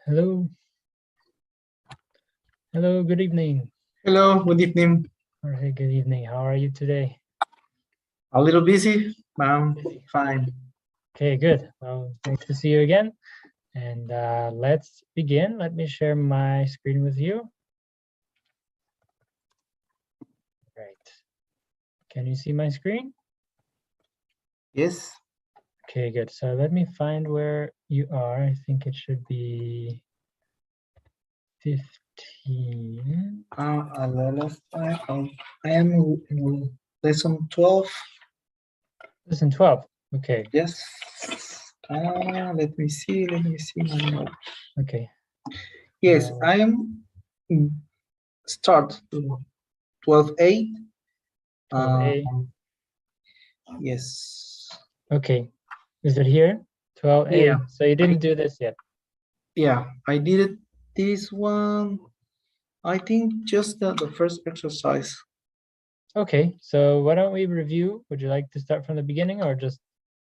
Hello. Hello, good evening. Hello, good evening. All right, good evening. How are you today? A little busy, but I'm fine. Okay, good. Well, nice to see you again. And let's begin. Let me share my screen with you. Right. Can you see my screen? Yes. Okay, good. So let me find where you are. I think it should be 15. A lot of time. I am in lesson 12. Lesson 12. Okay. Yes. Let me see my note. Okay. Yes, I am start 12A. 12A. Yes. Okay. Is it here? 12A. Yeah. So you didn't do this yet? Yeah, I did it. This one, I think just the first exercise. Okay, so why don't we review? Would you like to start from the beginning or just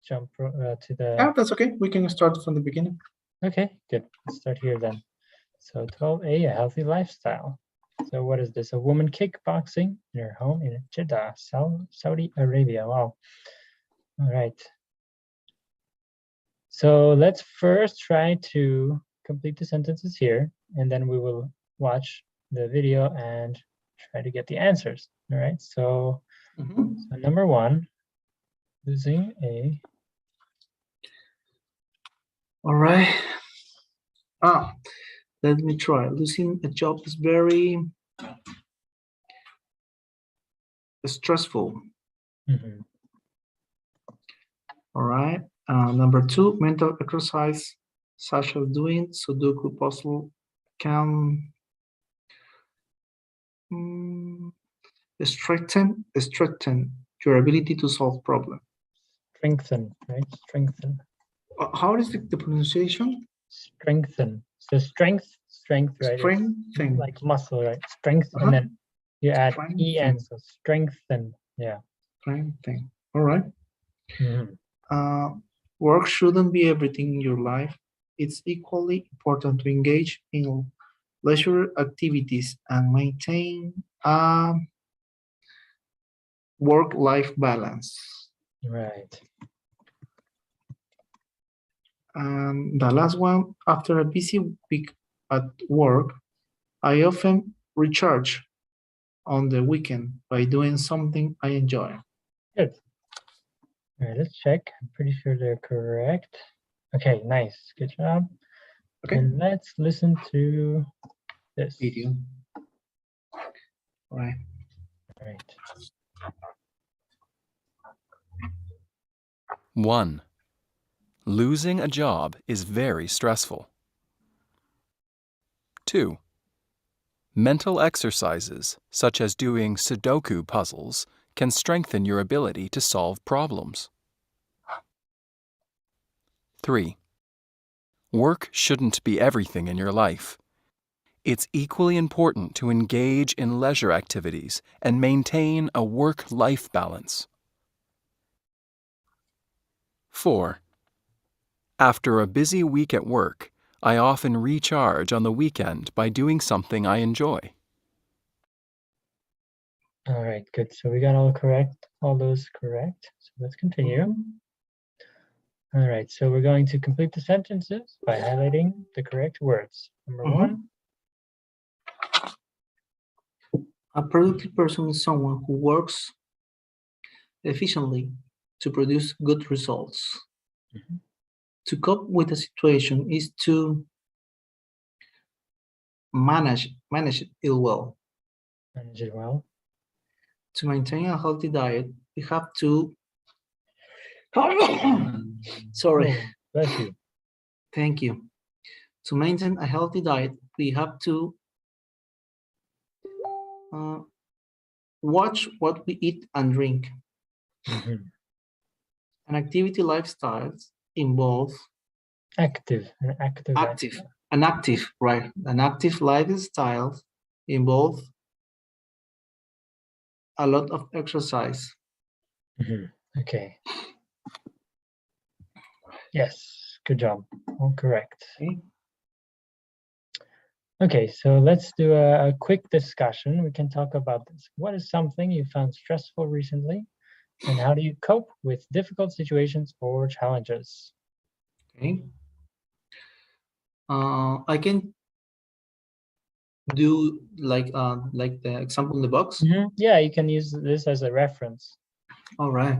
jump to the... Yeah, that's okay. We can start from the beginning. Okay, good. Let's start here then. So 12A, a healthy lifestyle. So what is this? A woman kickboxing in her home in Jeddah, Saudi Arabia. Wow. All right. So let's first try to complete the sentences here, and then we will watch the video and try to get the answers. All right, so, so number one, losing a... All right. Let me try. Losing a job is very stressful. All right. Number two, mental exercise, such as doing Sudoku puzzle, can strengthen your ability to solve problems. Strengthen, right? Strengthen. How is the pronunciation? Strengthen. So strength, right? Strengthen. Like muscle, right? Strength, and then you add en, so strengthen. Yeah. Strengthen. All right. Work shouldn't be everything in your life. It's equally important to engage in leisure activities and maintain a work-life balance. Right. And the last one, after a busy week at work, I often recharge on the weekend by doing something I enjoy. Good. All right, let's check. I'm pretty sure they're correct. Okay, nice. Good job. Okay. And let's listen to this video. All right. All right. 1. Losing a job is very stressful. 2. Mental exercises, such as doing Sudoku puzzles, can strengthen your ability to solve problems. 3. Work shouldn't be everything in your life. It's equally important to engage in leisure activities and maintain a work-life balance. 4. After a busy week at work, I often recharge on the weekend by doing something I enjoy. All right, good. So we got all those correct. So let's continue. All right, so we're going to complete the sentences by highlighting the correct words. Number 1. A productive person is someone who works efficiently to produce good results. To cope with a situation is to manage it well. Manage it well. To maintain a healthy diet, we have to... Sorry. Oh, bless you. Thank you. To maintain a healthy diet, we have to watch what we eat and drink. An activity lifestyles involve An active lifestyle involves a lot of exercise. Okay. Yes, good job. All correct. Okay. Okay, so let's do a quick discussion. We can talk about this. What is something you found stressful recently, and how do you cope with difficult situations or challenges? Okay. I can do like the example in the box. Yeah, you can use this as a reference. All right.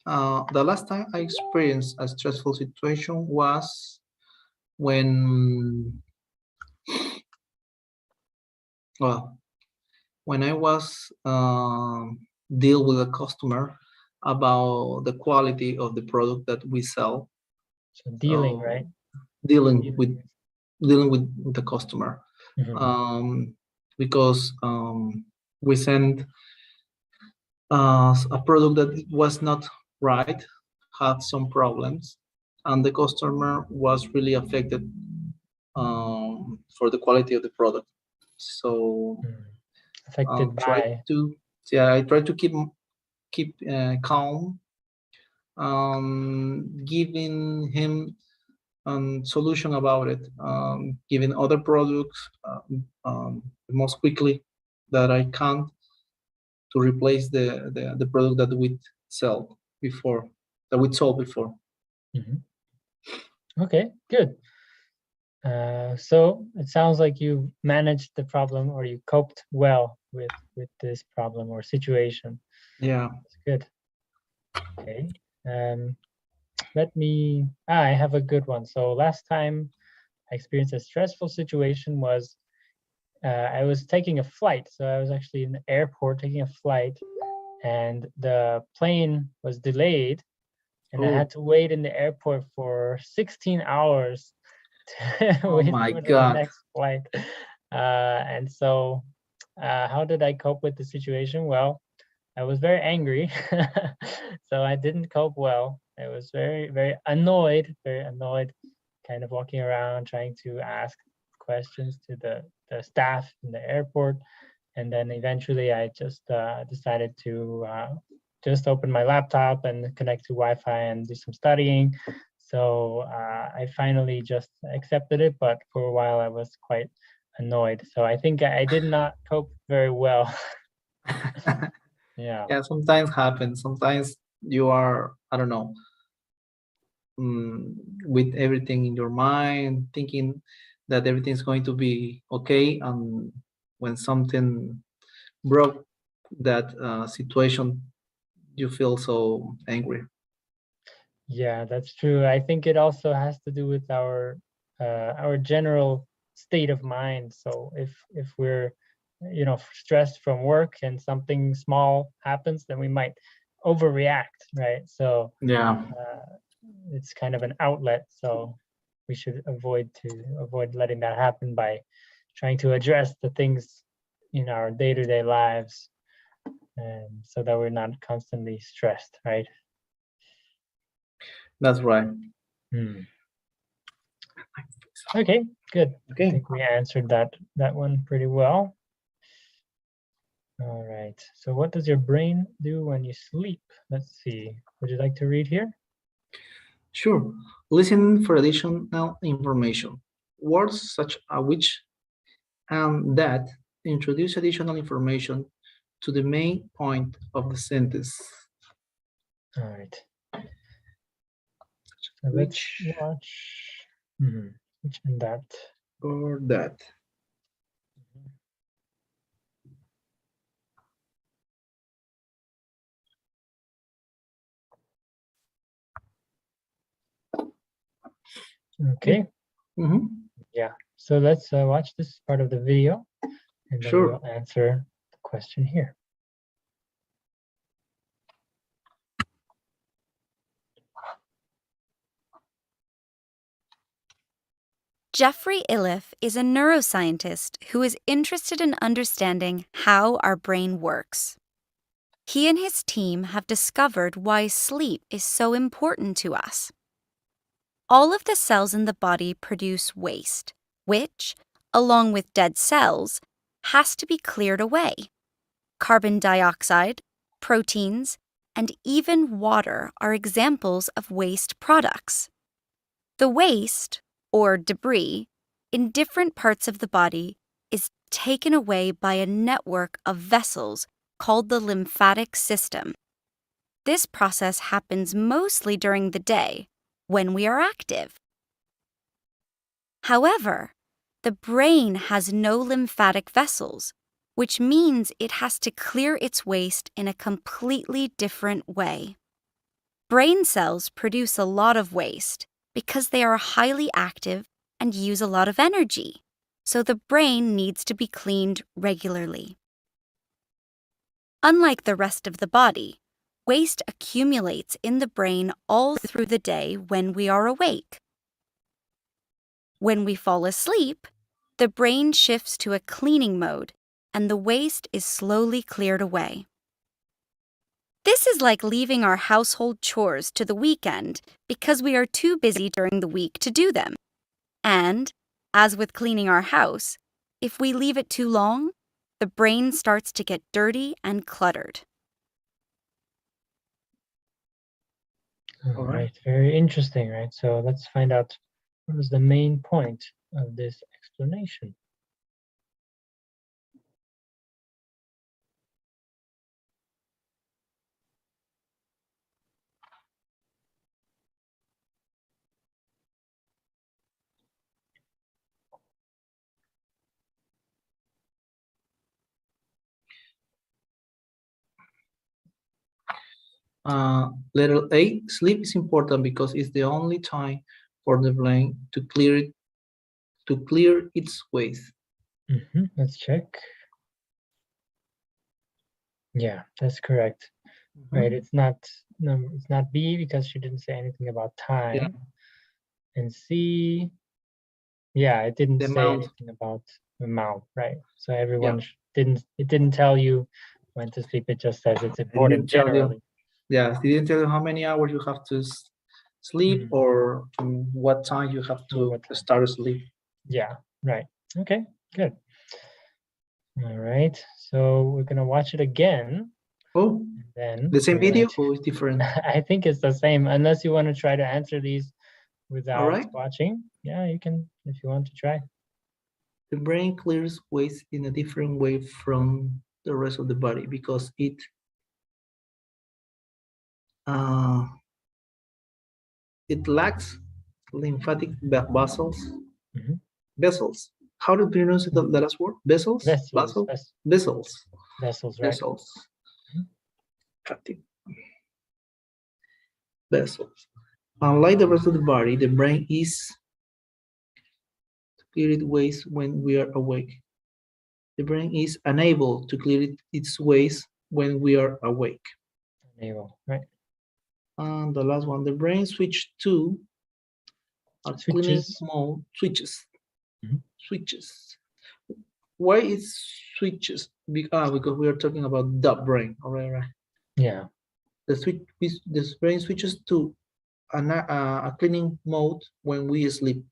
The last time I experienced a stressful situation was when, well, when I was deal with a customer about the quality of the product that we sell. So dealing, So, right? Dealing with the customer. Because we sent a product that was not right, had some problems, and the customer was really affected for the quality of the product. So Affected by. I try to keep calm, giving him solution about it, giving other products most quickly that I can to replace the product that we sold before. Okay, good. So it sounds like you managed the problem, or you coped well with this problem or situation. Yeah. That's good. Okay. I have a good one. So last time I experienced a stressful situation was I was taking a flight. So I was actually in the airport taking a flight, and the plane was delayed, and I had to wait in the airport for 16 hours to Oh wait my for the God. next flight. And so how did I cope with the situation? Well, I was very angry, so I didn't cope well. I was very, very annoyed, kind of walking around trying to ask questions to the staff in the airport. And then eventually I just decided to just open my laptop and connect to Wi-Fi and do some studying. So I finally just accepted it, but for a while I was quite annoyed. So I think I did not cope very well. Yeah. Yeah, sometimes happens. Sometimes you are, I don't know, with everything in your mind, thinking that everything's going to be okay, and when something broke that situation, you feel so angry. Yeah, that's true. I think it also has to do with our general state of mind. So if we're stressed from work and something small happens, then we might overreact, right? So Yeah, it's kind of an outlet. So we should avoid letting that happen by trying to address the things in our day-to-day lives, and so that we're not constantly stressed, right? that's right. Okay, good. Okay. I think we answered that one pretty well. All right. So what does your brain do when you sleep? Let's see. Would you like to read here? Sure. Listen for additional information. Words such as which and that introduce additional information to the main point of the sentence. All right. So let's watch which and that. Or that. Okay. Yeah. So let's watch this part of the video, and then Sure. we'll answer the question here. 𝗘𝘀𝘁 is a neuroscientist who is interested in understanding how our brain works. He and his team have discovered why sleep is so important to us. All of the cells in the body produce waste, which, along with dead cells, has to be cleared away. Carbon dioxide, proteins, and even water are examples of waste products. The waste, or debris, in different parts of the body is taken away by a network of vessels called the lymphatic system. This process happens mostly during the day, when we are active. However, the brain has no lymphatic vessels, which means it has to clear its waste in a completely different way. Brain cells produce a lot of waste because they are highly active and use a lot of energy, so the brain needs to be cleaned regularly. Unlike the rest of the body, waste accumulates in the brain all through the day when we are awake. When we fall asleep, the brain shifts to a cleaning mode and the waste is slowly cleared away. This is like leaving our household chores to the weekend because we are too busy during the week to do them. And, as with cleaning our house, if we leave it too long, the brain starts to get dirty and cluttered. All right, very interesting, right? So let's find out what was the main point of this explanation. Letter A, sleep is important because it's the only time for the brain to clear its waste. Let's check. Yeah, that's correct. Right, it's not B because she didn't say anything about time. Yeah. And C, yeah, it didn't The say amount. anything about the amount, right? So everyone didn't tell you when to sleep. It just says it's important generally. Yeah, it didn't tell you how many hours you have to sleep or what time you have to start sleep. Yeah, right. Okay, good. All right, so we're gonna watch it again. Oh, then the same video or is different? I think it's the same, unless you want to try to answer these without watching. Yeah, you can if you want to try. The brain clears waste in a different way from the rest of the body because it lacks lymphatic vessels. Vessels. How do you pronounce the last word? Vessels? Vessels. Vessels. Vessels, right? Vessels. Vessels. Unlike the rest of the body, the brain is to clear its waste when we are awake. The brain is unable to clear its waste when we are awake. Unable, right? And the last one, the brain switches to a cleaning mode. Switches. Switches. Why it switches? Because we are talking about the brain. All right. Yeah. The brain switches to a cleaning mode when we sleep.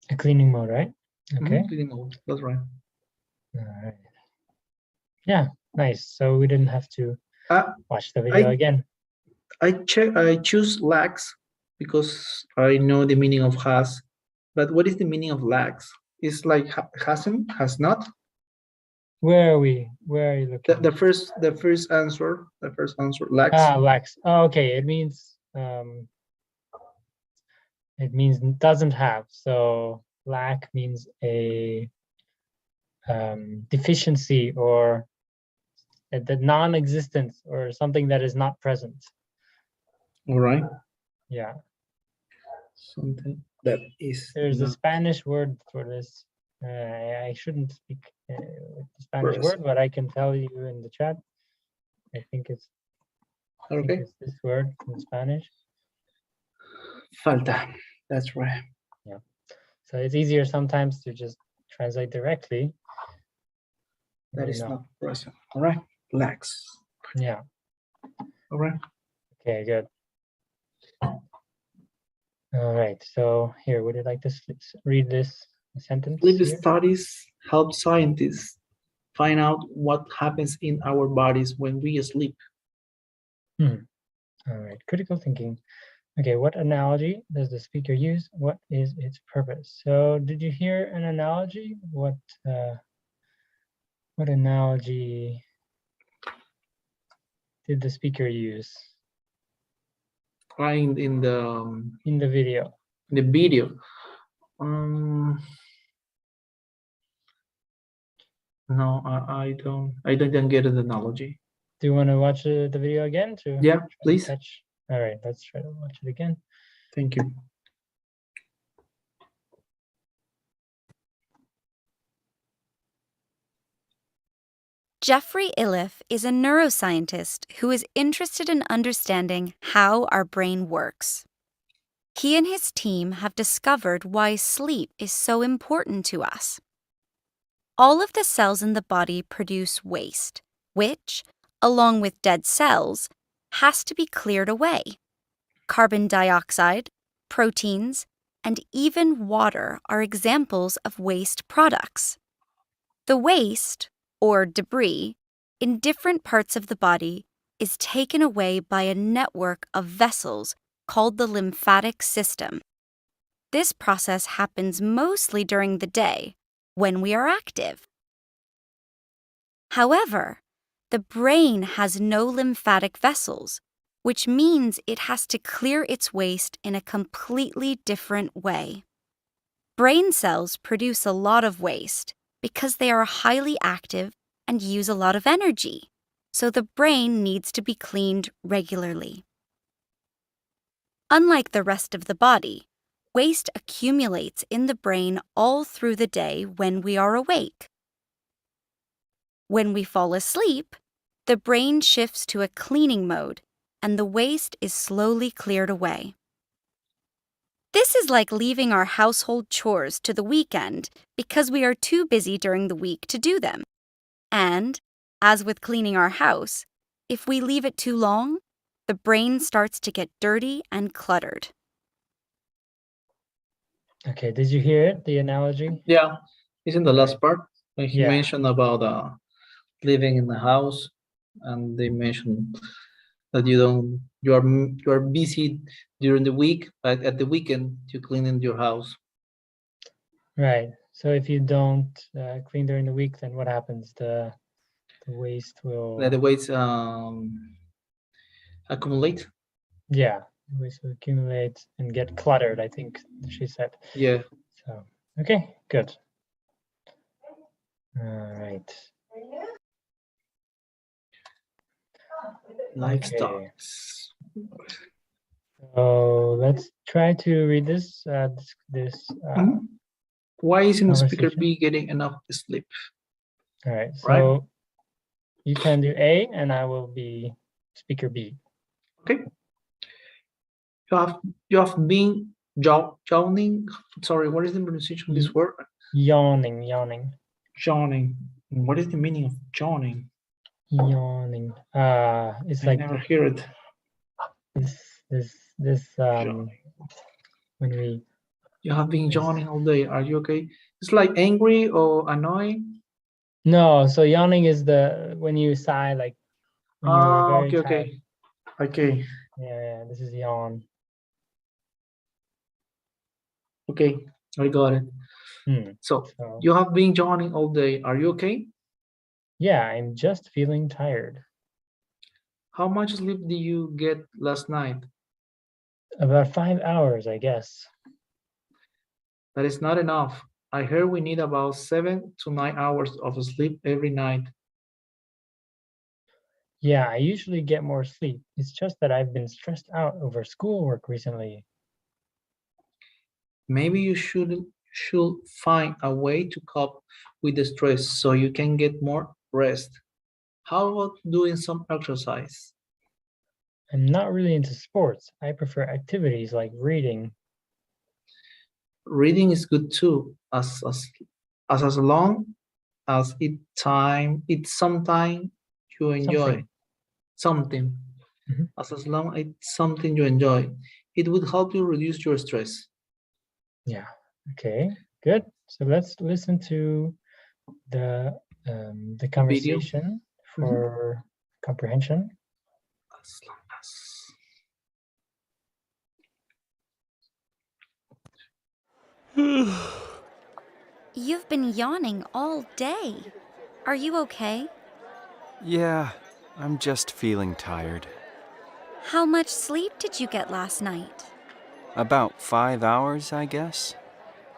A cleaning mode, right? Okay. Cleaning mode. That's right. All right. Yeah, nice. So we didn't have to watch the video again. I choose lacks because I know the meaning of has, but what is the meaning of lacks? It's like hasn't, has not. Where are we? Where are you looking? The first answer. The first answer. Lacks. Lacks. Oh, okay. It means doesn't have. So lack means a deficiency or the non-existence or something that is not present. All right. Yeah. Something that is. There's a Spanish word for this. I shouldn't speak the Spanish word, but I can tell you in the chat. I think it's this word in Spanish. Falta. That's right. Yeah. So it's easier sometimes to just translate directly. That is not present. All right. Lacks. Yeah. All right. Okay, good. All right. So here, would you like to read this sentence? Sleep studies help scientists find out what happens in our bodies when we sleep. All right. Critical thinking. Okay, what analogy does the speaker use? What is its purpose? So did you hear an analogy? What analogy did the speaker use In the video? The video. No, I don't get an analogy. Do you want to watch the video again to Yeah, please. catch? All right, let's try to watch it again. Thank you. Jeffrey Iliff is a neuroscientist who is interested in understanding how our brain works. He and his team have discovered why sleep is so important to us. All of the cells in the body produce waste, which, along with dead cells, has to be cleared away. Carbon dioxide, proteins, and even water are examples of waste products. The waste, or debris, in different parts of the body is taken away by a network of vessels called the lymphatic system. This process happens mostly during the day, when we are active. However, the brain has no lymphatic vessels, which means it has to clear its waste in a completely different way. Brain cells produce a lot of waste because they are highly active and use a lot of energy, so the brain needs to be cleaned regularly. Unlike the rest of the body, waste accumulates in the brain all through the day when we are awake. When we fall asleep, the brain shifts to a cleaning mode and the waste is slowly cleared away. This is like leaving our household chores to the weekend because we are too busy during the week to do them. And, as with cleaning our house, if we leave it too long, the brain starts to get dirty and cluttered. Okay, did you hear it, the analogy? Yeah, it's in the last part when he Yeah. mentioned about living in the house, and they mentioned that you are busy during the week, but at the weekend you clean in your house. Right. So if you don't clean during the week, then what happens? The waste will. The waste accumulate. Yeah, the waste will accumulate and get cluttered, I think she said. Yeah. So okay, good. All right. Livestock. So let's try to read this. Why isn't the speaker conversation. B getting enough sleep? All right. So Right? you can do A, and I will be speaker B. Okay. You have been yawning. Sorry, what is the pronunciation of this word? Yawning. Yawning. What is the meaning of yawning? Yawning. It's I like never hear it. This when we. You have been yawning all day. Are you okay? It's like angry or annoying. No, so yawning is when you sigh, like when you're very tired. Okay. Yeah, this is yawn. Okay, I got it. So you have been yawning all day. Are you okay? Yeah, I'm just feeling tired. How much sleep did you get last night? About 5 hours, I guess. That is not enough. I heard we need about 7 to 9 hours of sleep every night. Yeah, I usually get more sleep. It's just that I've been stressed out over schoolwork recently. Maybe you should find a way to cope with the stress so you can get more rest. How about doing some exercise? I'm not really into sports. I prefer activities like reading. Reading is good too, as long as it's something you enjoy. Something. As long as it's something you enjoy. It would help you reduce your stress. Yeah. Okay. Good. So let's listen to the conversation for comprehension. As long as. You've been yawning all day. Are you okay? Yeah, I'm just feeling tired. How much sleep did you get last night? About 5 hours, I guess.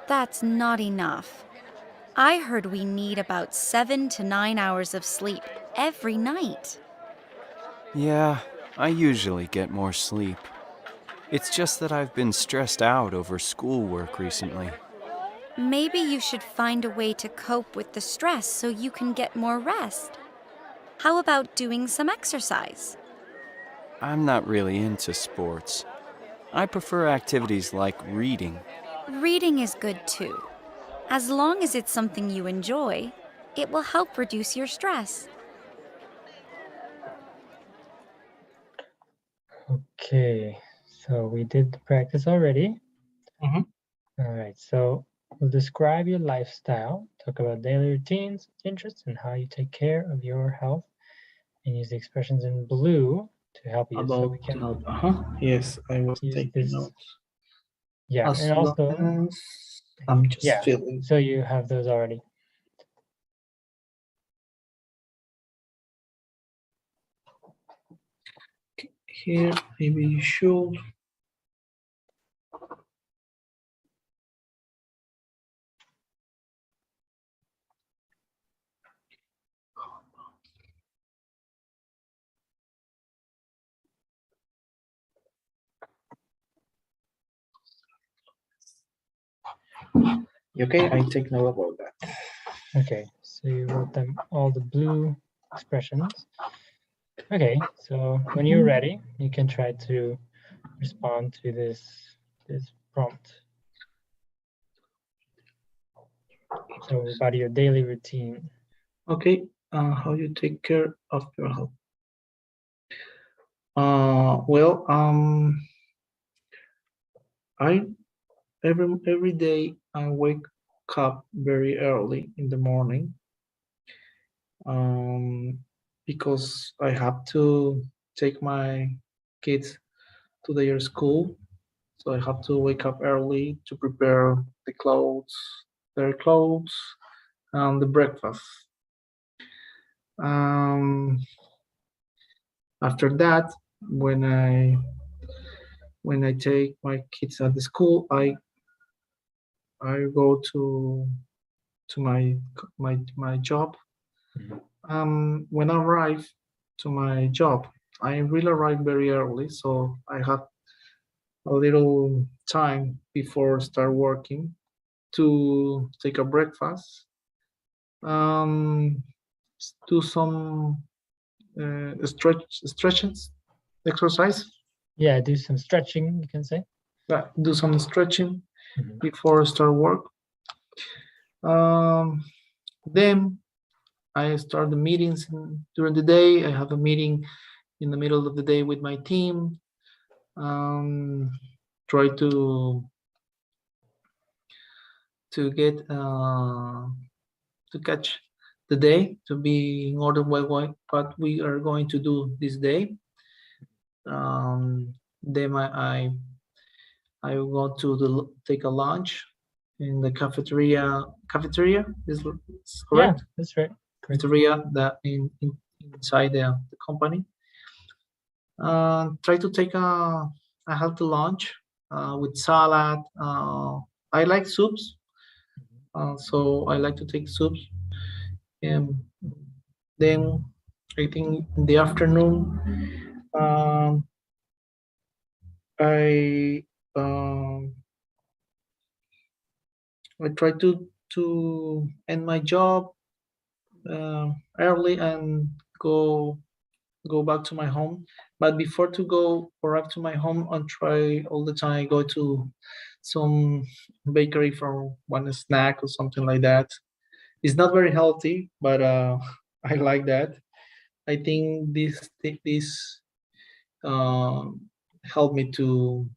That's not enough. I heard we need about 7 to 9 hours of sleep every night. Yeah, I usually get more sleep. It's just that I've been stressed out over schoolwork recently. Maybe you should find a way to cope with the stress so you can get more rest. How about doing some exercise? I'm not really into sports. I prefer activities like reading. Reading is good too. As long as it's something you enjoy, it will help reduce your stress. Okay, so we did the practice already. Mhm. All right, so we'll describe your lifestyle, talk about daily routines, interests, and how you take care of your health, and use the expressions in blue to help you. So we About can help. Yes, I was use taking this. notes. Yeah, As and long also, as I'm just yeah, feeling. so you have those already. Here, maybe you should. Okay, I take note about that. Okay, so you wrote them all the blue expressions. Okay, so when you're ready, you can try to respond to this prompt. So about your daily routine. Okay, how you take care of your health? Well, I every day I wake up very early in the morning, because I have to take my kids to their school. So I have to wake up early to prepare their clothes, and the breakfast. Um, After that, when I take my kids at the school, I go to my job. When I arrive to my job, I really arrive very early, so I have a little time before start working to take a breakfast, um, do some stretches, exercise, Yeah, do some stretching, you can say. do some stretching before start work. Then I start the meetings during the day. I have a meeting in the middle of the day with my team. Try to get to catch the day, to be in order with what we are going to do this day. Then I will go to take a lunch in the cafeteria. Cafeteria is correct? Yeah, that's right. Correct. Cafeteria that inside the company. Try to take a healthy lunch with salad. I like soups, so I like to take soups. And then I think in the afternoon, um, I um, I try to end my job early and go back to my home. But before to go arrive to my home, I try all the time go to some bakery for one snack or something like that. It's not very healthy, but I like that. I think this helped me to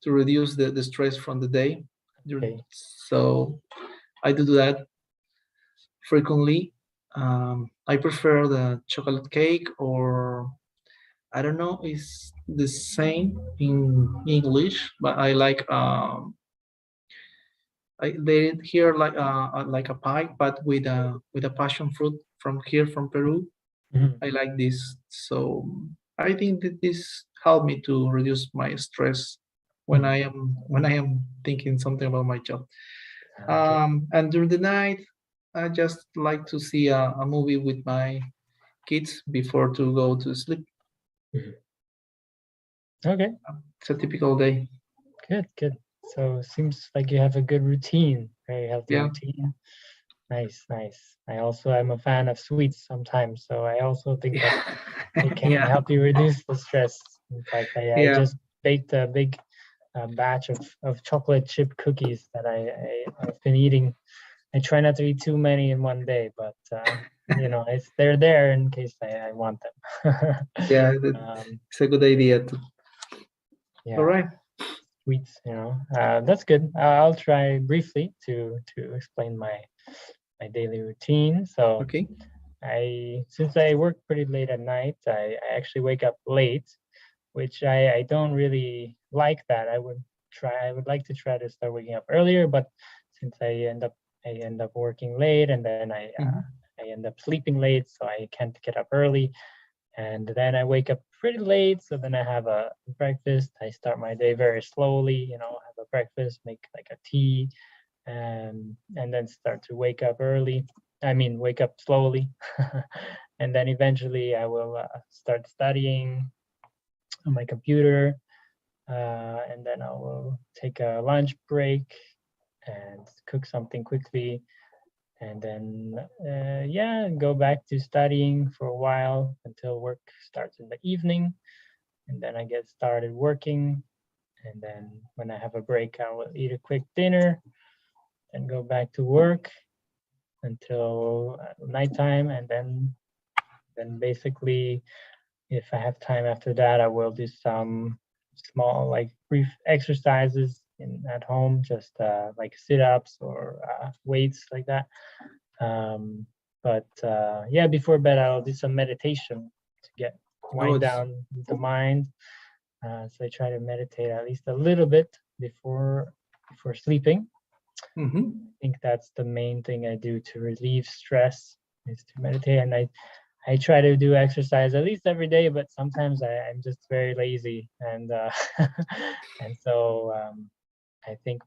reduce the stress from the day. Okay. So I do that frequently. I prefer the chocolate cake, or I don't know, it's the same in English, but I like they here like a pie, but with a passion fruit from here from Peru. Mhm. I like this, so I think that this helped me to reduce my stress when I am thinking something about my job. Okay. And during the night, I just like to see a movie with my kids before to go to sleep. Okay. It's a typical day. Good. So seems like you have a good routine, very healthy Yeah. routine. Nice. I also am a fan of sweets sometimes, so I also think that it can Yeah. help you reduce the stress. In fact, I Yeah. just baked a big batch of chocolate chip cookies that I've been eating. I try not to eat too many in one day, but they're there in case I want them. Yeah, it's a good idea too. Yeah. All right. Sweets, that's good. I'll try briefly to explain my daily routine. So Okay. since I work pretty late at night, I actually wake up late, which I don't really like that. I would like to try to start waking up earlier, but since I end up working late, and then I end up sleeping late, so I can't get up early. And then I wake up pretty late, so then I have a breakfast. I start my day very slowly, have a breakfast, make like a tea, and then start to wake up early. I mean, wake up slowly. And then eventually I will start studying on my computer, and then I will take a lunch break and cook something quickly, and then go back to studying for a while until work starts in the evening, and then I get started working, and then when I have a break I will eat a quick dinner and go back to work until nighttime, and then basically if I have time after that I will do some small like brief exercises at home, just like sit-ups or weights like that. But before bed I'll do some meditation to wind down the mind. So I try to meditate at least a little bit before sleeping. I think that's the main thing I do to relieve stress, is to meditate. And I try to do exercise at least every day, but sometimes I'm just very lazy, and and so I think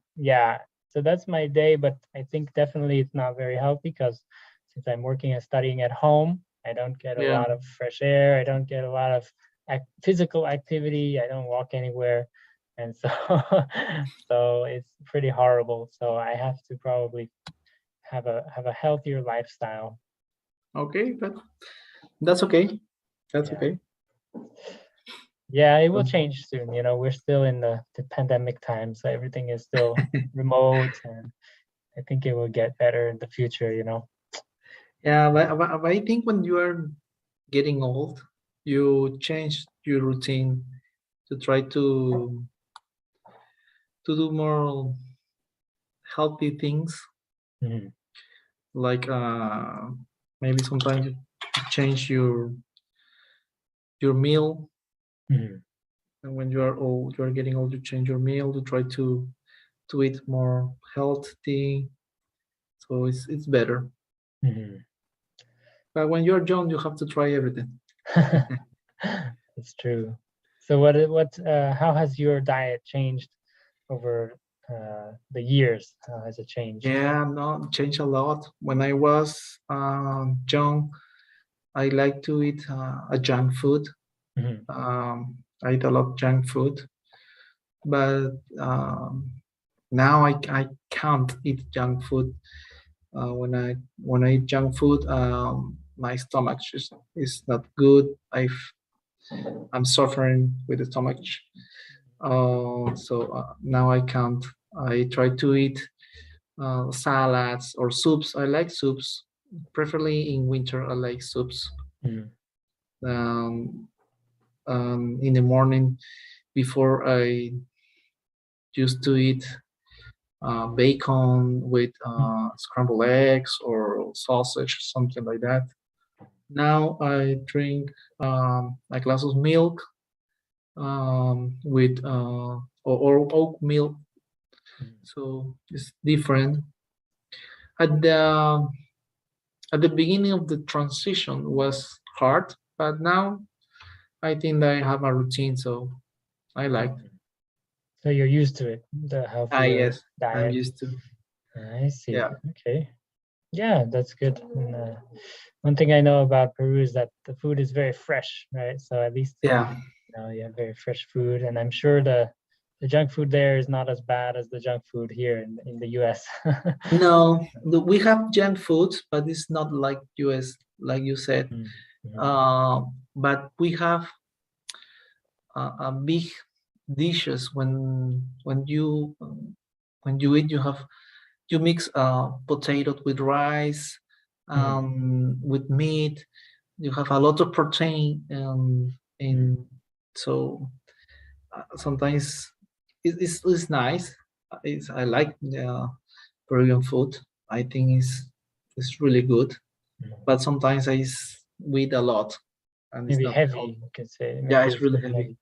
so that's my day. But I think definitely it's not very healthy, because since I'm working and studying at home, I don't get a lot of fresh air. I don't get a lot of physical activity. I don't walk anywhere, and so so it's pretty horrible. So I have to probably have a healthier lifestyle. Okay, but that's okay. That's okay. Yeah, it will change soon. We're still in the pandemic time, so everything is still remote, and I think it will get better in the future. Yeah, but I think when you are getting old, you change your routine to try to do more healthy things. Like maybe sometimes you change your meal. And when you are old, you are getting old, you change your meal to try to eat more healthy. So it's better. But when you're young, you have to try everything. It's true. So how has your diet changed over the years? How has it changed? Yeah, no, changed a lot. When I was young, I like to eat a junk food. I eat a lot of junk food, but now I can't eat junk food. When I eat junk food, my stomach is not good. I'm suffering with the stomach. So now I can't. I try to eat salads or soups. I like soups, preferably in winter. I like soups. In the morning, before I used to eat bacon with scrambled eggs or sausage, something like that. Now I drink a glass of milk with or oat milk So it's different. At the beginning of the transition was hard, but now I think I have a routine, so I like. So you're used to it, the healthier Yes, diet. I'm used to. I see. Yeah. Okay. Yeah, that's good. And, one thing I know about Peru is that the food is very fresh, right? So at least Yeah. you have very fresh food, and I'm sure the junk food there is not as bad as the junk food here in the US. No, we have junk foods, but it's not like US, like you said. But we have a big dishes when you eat. You mix potatoes with rice, with meat. You have a lot of protein, and so sometimes it's nice. I like Peruvian food. I think it's really good, but sometimes I eat a lot, and Maybe it's not heavy, healthy. you could say. Yeah, Maybe it's really heavy.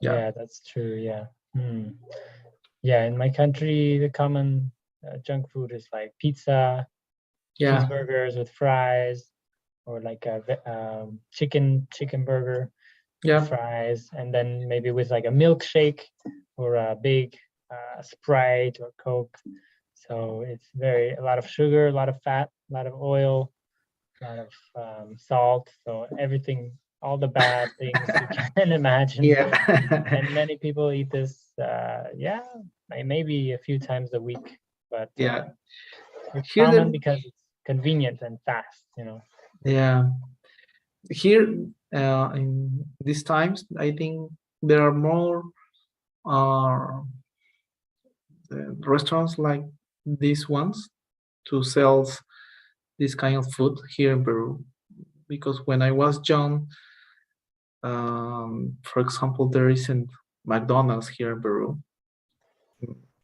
Yeah, that's true. Yeah. Yeah, in my country, the common junk food is like pizza, cheeseburgers with fries, or like a chicken burger with fries, and then maybe with like a milkshake or a big Sprite or Coke. So it's a lot of sugar, a lot of fat, a lot of oil, a lot of salt. So everything, all the bad things you can imagine. And many people eat this, maybe a few times a week, but it's common because it's convenient and fast, Yeah. Here in these times, I think there are more restaurants like these ones to sell this kind of food here in Peru. Because when I was young, for example, there isn't McDonald's here in Peru.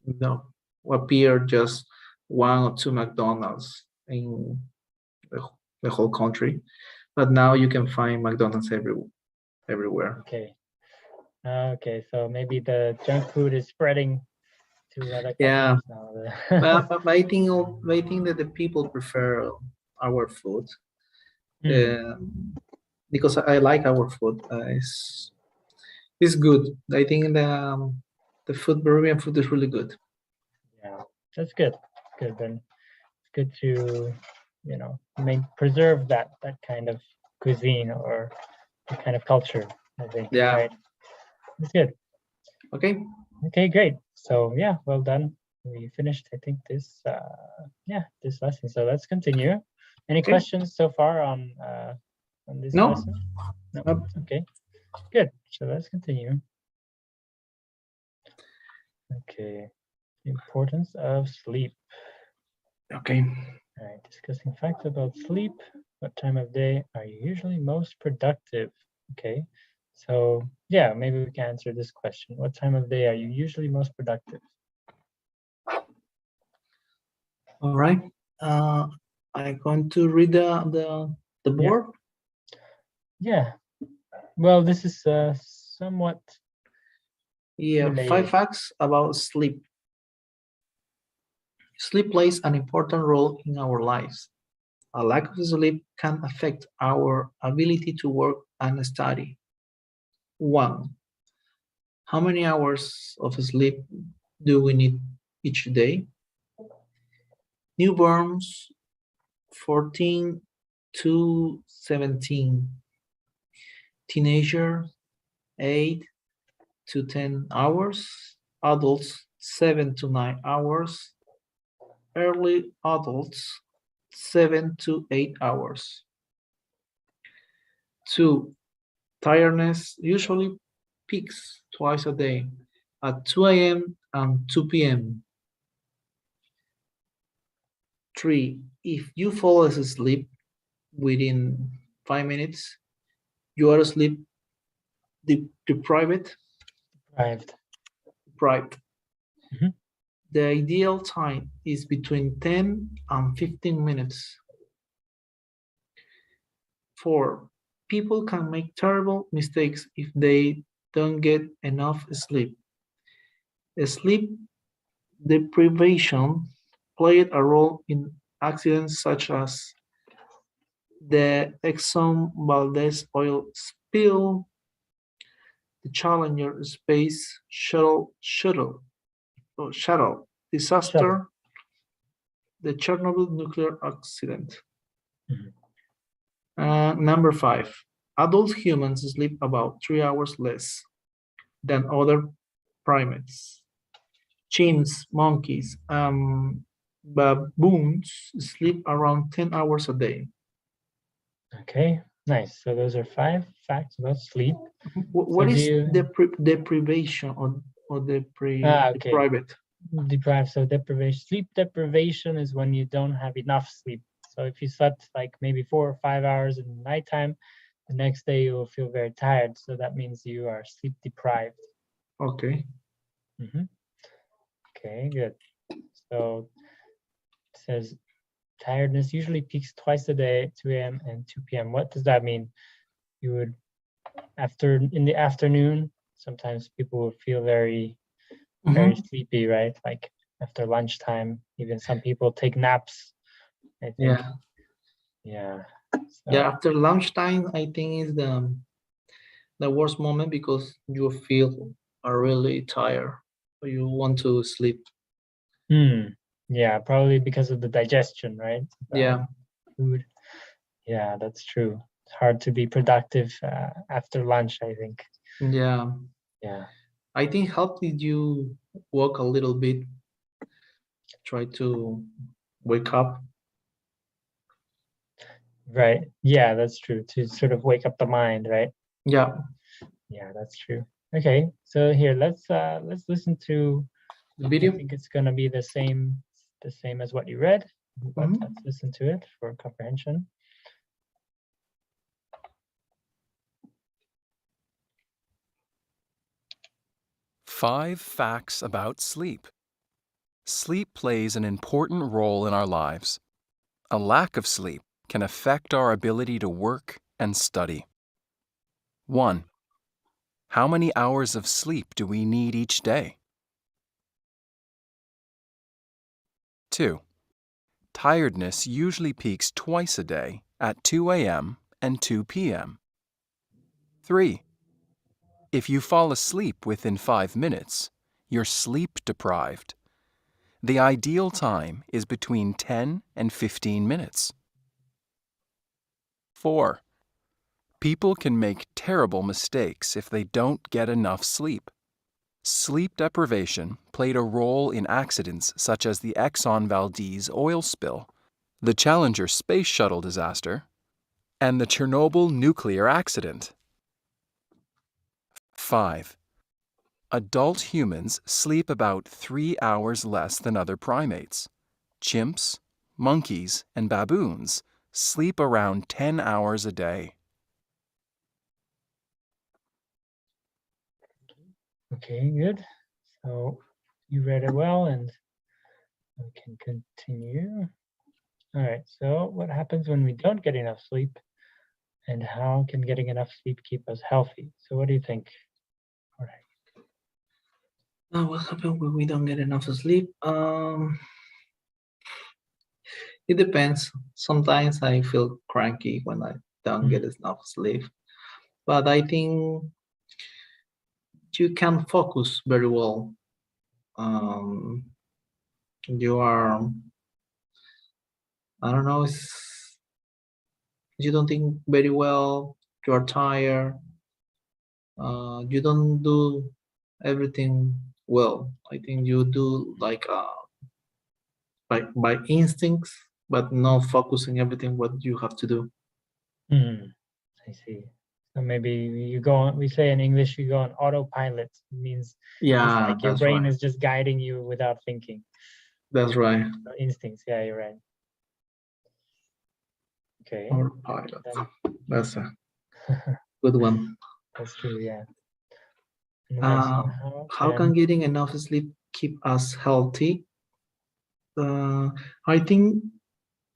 No, appear just one or two McDonald's in the whole country, but now you can find McDonald's everywhere. Okay, so maybe the junk food is spreading to other Yeah, countries now. but I think that the people prefer our food, because I like our food. It's good. I think the Peruvian food is really good. Yeah, that's good. Good, then it's good to preserve that kind of cuisine or the kind of culture, I think. Yeah. Right? It's good. Okay, great. So yeah, well done. We finished, I think, this lesson. So let's continue. Any questions so far on this lesson? No. Okay, good. So let's continue. Okay, importance of sleep. Okay. All right, discussing facts about sleep. What time of day are you usually most productive? Okay, so yeah, maybe we can answer this question. What time of day are you usually most productive? All right. I'm going to read the board. Yeah. Well, this is somewhat. Yeah, related. 5 facts about sleep. Sleep plays an important role in our lives. A lack of sleep can affect our ability to work and study. 1. How many hours of sleep do we need each day? Newborns, 14 to 17. Teenagers, 8 to 10 hours. Adults, 7 to 9 hours. Early adults, 7 to 8 hours. 2. Tiredness usually peaks twice a day, at 2 a.m. and 2 p.m. 3. If you fall asleep within 5 minutes, you are asleep deprived. The ideal time is between 10 and 15 minutes. 4. People can make terrible mistakes if they don't get enough sleep. Sleep deprivation played a role in accidents such as the 𝗘𝘀𝘁 oil spill, the Challenger space shuttle disaster, the Chernobyl nuclear accident. Number 5, adult humans sleep about 3 hours less than other primates. Chimps, monkeys, baboons sleep around 10 hours a day. Okay, nice. So those are 5 facts about sleep. What So is deprivation or okay. deprived? Deprived. So deprivation. Sleep deprivation is when you don't have enough sleep. So if you slept like maybe 4 or 5 hours in the nighttime, the next day you will feel very tired. So that means you are sleep deprived. Okay. Okay, good. So it says tiredness usually peaks twice a day, 2 a.m. and 2 p.m. What does that mean? You would, in the afternoon, sometimes people will feel very sleepy, right? Like after lunchtime, even some people take naps, I think. Yeah. So, After lunchtime, I think is the worst moment because you feel really tired. You want to sleep. Yeah, probably because of the digestion, right? Food. Yeah, that's true. It's hard to be productive after lunch, I think. Yeah. I think how did you walk a little bit? Try to wake up. Right. Yeah, that's true. To sort of wake up the mind, right? Yeah. Yeah, that's true. Okay, so here let's listen to the video. I think it's gonna be the same as what you read, but let's listen to it for comprehension. Five facts about sleep. Sleep plays an important role in our lives. A lack of sleep can affect our ability to work and study. 1. How many hours of sleep do we need each day? 2. Tiredness usually peaks twice a day at 2 a.m. and 2 p.m. 3. If you fall asleep within 5 minutes, you're sleep deprived. The ideal time is between 10 and 15 minutes. 4. People can make terrible mistakes if they don't get enough sleep. Sleep deprivation played a role in accidents such as the 𝗘𝘀𝘁 oil spill, the Challenger space shuttle disaster, and the Chernobyl nuclear accident. 5. Adult humans sleep about 3 hours less than other primates. Chimps, monkeys, and baboons sleep around 10 hours a day. Okay, good. So you read it well, and we can continue. All right, so what happens when we don't get enough sleep, and how can getting enough sleep keep us healthy? So what do you think? All right. What happens when we don't get enough sleep? It depends. Sometimes I feel cranky when I don't get enough sleep, but I think you can focus very well. You are, I don't know, you don't think very well, you are tired, you don't do everything well. I think you do like by instincts, but not focusing everything what you have to do. I see. So maybe you go on, we say in English, you go on autopilot. It means it's like your brain is just guiding you without thinking. That's right. So instincts, yeah, you're right. Okay. Autopilot. That's a good one. That's true, yeah. How can getting enough sleep keep us healthy? I think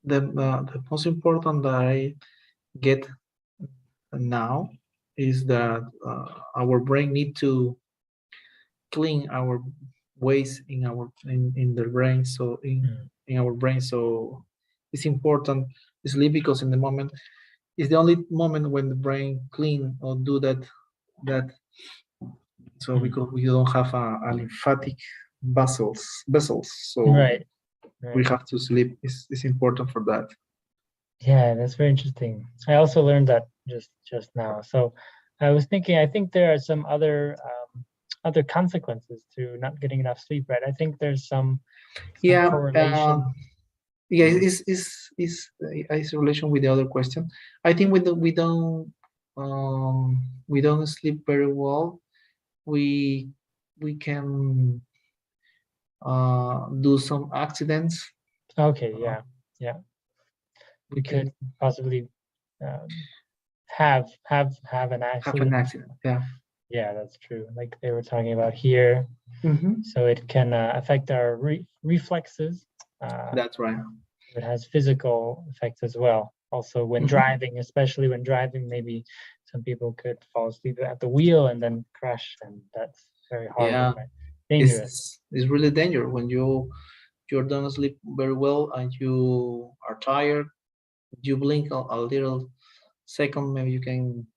the most important that I get now is that our brain need to clean our ways in the brain, so in our brain. So it's important to sleep, because in the moment it's the only moment when the brain clean or do that. So because we don't have a lymphatic vessels, so Right. we have to sleep. It's important for that. Yeah, that's very interesting. I also learned that just now. So I was thinking, I think there are some other consequences to not getting enough sleep, right? I think there's some correlation. It's a relation with the other question. I think we don't sleep very well. We can do some accidents. Okay, yeah. We could possibly have an accident. Have an accident, yeah. Yeah, that's true. Like they were talking about here. So it can affect our reflexes. That's right. It has physical effects as well. Also, when driving, especially when driving, maybe some people could fall asleep at the wheel and then crash, and that's very horrible, right? Dangerous. It's really dangerous when you don't sleep very well and you are tired. You blink a little second, maybe you can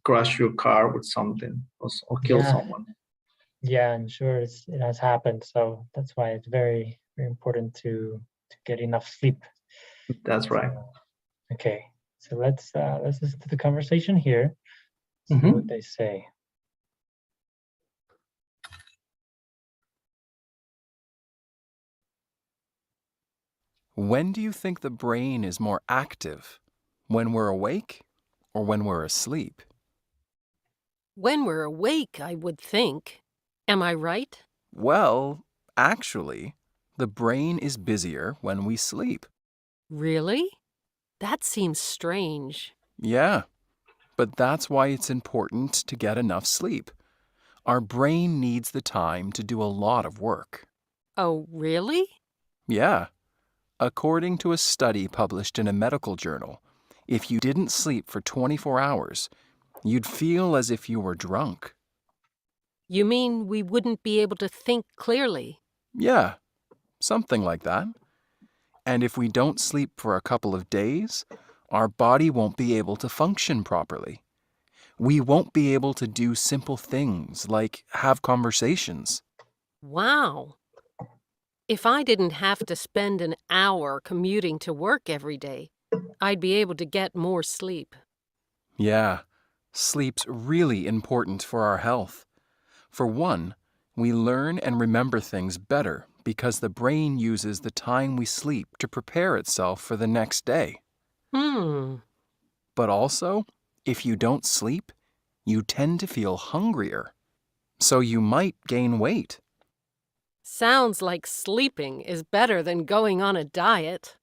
crash your car with something or kill someone. Yeah, I'm sure it has happened. So that's why it's very, very important to get enough sleep. That's right. Okay, so let's listen to the conversation here. See what they say. When do you think the brain is more active? When we're awake or when we're asleep? When we're awake, I would think. Am I right? Well, actually, the brain is busier when we sleep. Really? That seems strange. Yeah, but that's why it's important to get enough sleep. Our brain needs the time to do a lot of work. Oh, really? Yeah. According to a study published in a medical journal, if you didn't sleep for 24 hours, you'd feel as if you were drunk. You mean we wouldn't be able to think clearly? Yeah, something like that. And if we don't sleep for a couple of days, our body won't be able to function properly. We won't be able to do simple things like have conversations. Wow. If I didn't have to spend an hour commuting to work every day, I'd be able to get more sleep. Yeah, sleep's really important for our health. For one, we learn and remember things better because the brain uses the time we sleep to prepare itself for the next day. But also, if you don't sleep, you tend to feel hungrier. So you might gain weight. Sounds like sleeping is better than going on a diet.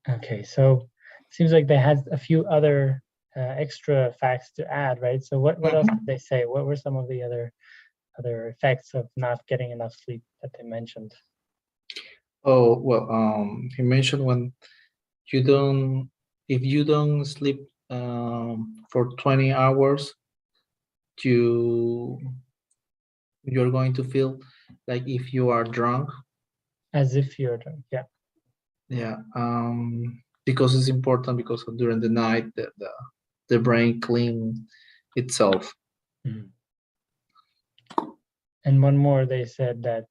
Okay, so it seems like they had a few other extra facts to add, right? So what else did they say? What were some of the other effects of not getting enough sleep that they mentioned? Oh, well, he mentioned when if you don't sleep for 20 hours, you're going to feel like if you are drunk. As if you're drunk, yeah. Yeah, because it's important, because during the night the brain cleans itself. And one more, they said that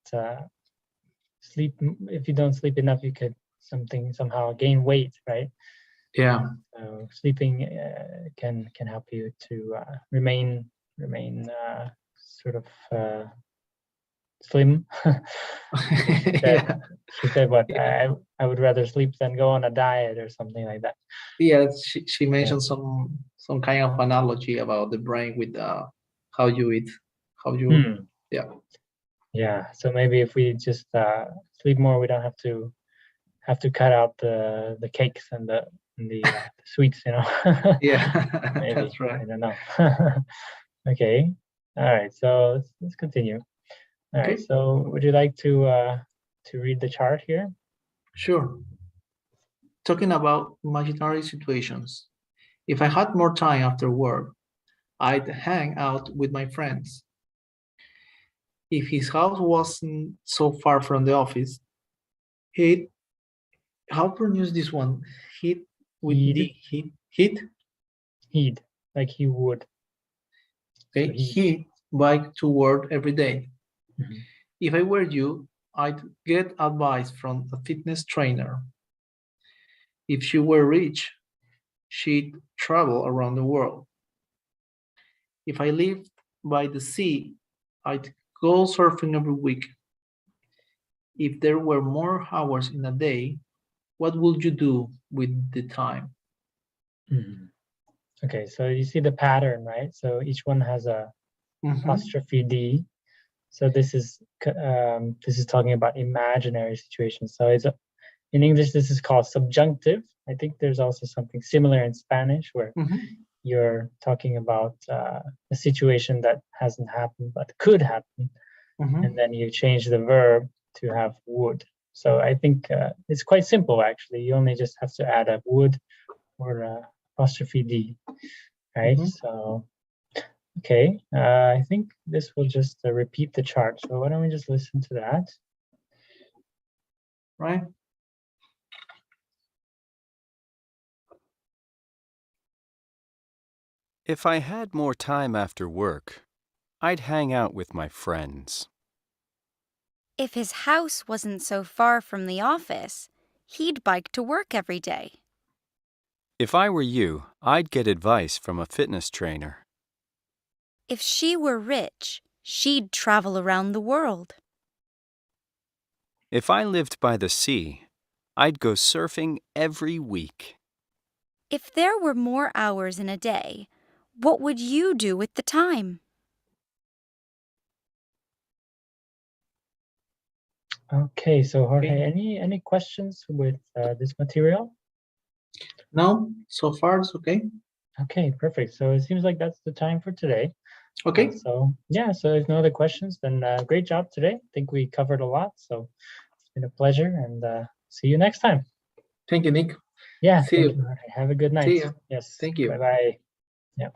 if you don't sleep enough, you could somehow gain weight, right? Yeah. So sleeping can help you to remain sort of slim. She said what? I would rather sleep than go on a diet or something like that. Yeah, she mentioned some kind of analogy about the brain with how you eat, yeah. So maybe if we just sleep more, we don't have to cut out the cakes and the sweets, you know. Yeah. Maybe. That's right. I don't know. Okay. All right. So let's continue. All right. So would you like to read the chart here? Sure. Talking about imaginary situations. If I had more time after work, I'd hang out with my friends. If his house wasn't so far from the office, he'd, how pronounce this one? He'd with He'd. he'd? He'd, like he would. Okay, So he'd bike to work every day. Mhm. If I were you, I'd get advice from a fitness trainer. If she were rich, she'd travel around the world. If I lived by the sea, I'd go surfing every week. If there were more hours in a day, what would you do with the time? Mhm. Okay, so you see the pattern, right? So each one has a apostrophe D. So this is talking about imaginary situations. So it's in English, this is called subjunctive. I think there's also something similar in Spanish where you're talking about a situation that hasn't happened but could happen, and then you change the verb to have would. So I think it's quite simple, actually. You only just have to add a would or apostrophe D, right? So, okay, I think this will just repeat the chart. So why don't we just listen to that? Right. If I had more time after work, I'd hang out with my friends. If his house wasn't so far from the office, he'd bike to work every day. If I were you, I'd get advice from a fitness trainer. If she were rich, she'd travel around the world. If I lived by the sea, I'd go surfing every week. If there were more hours in a day, what would you do with the time? Okay, so Jorge, Okay. any questions with this material? No, so far it's okay. Okay, perfect. So it seems like that's the time for today. Okay. So yeah, so if no other questions, then great job today. I think we covered a lot, so it's been a pleasure, and see you next time. Thank you, Nick. Yeah, See thank you. you. Jorge. Have a good night. See ya. Yes. Thank you. Bye-bye. Yeah.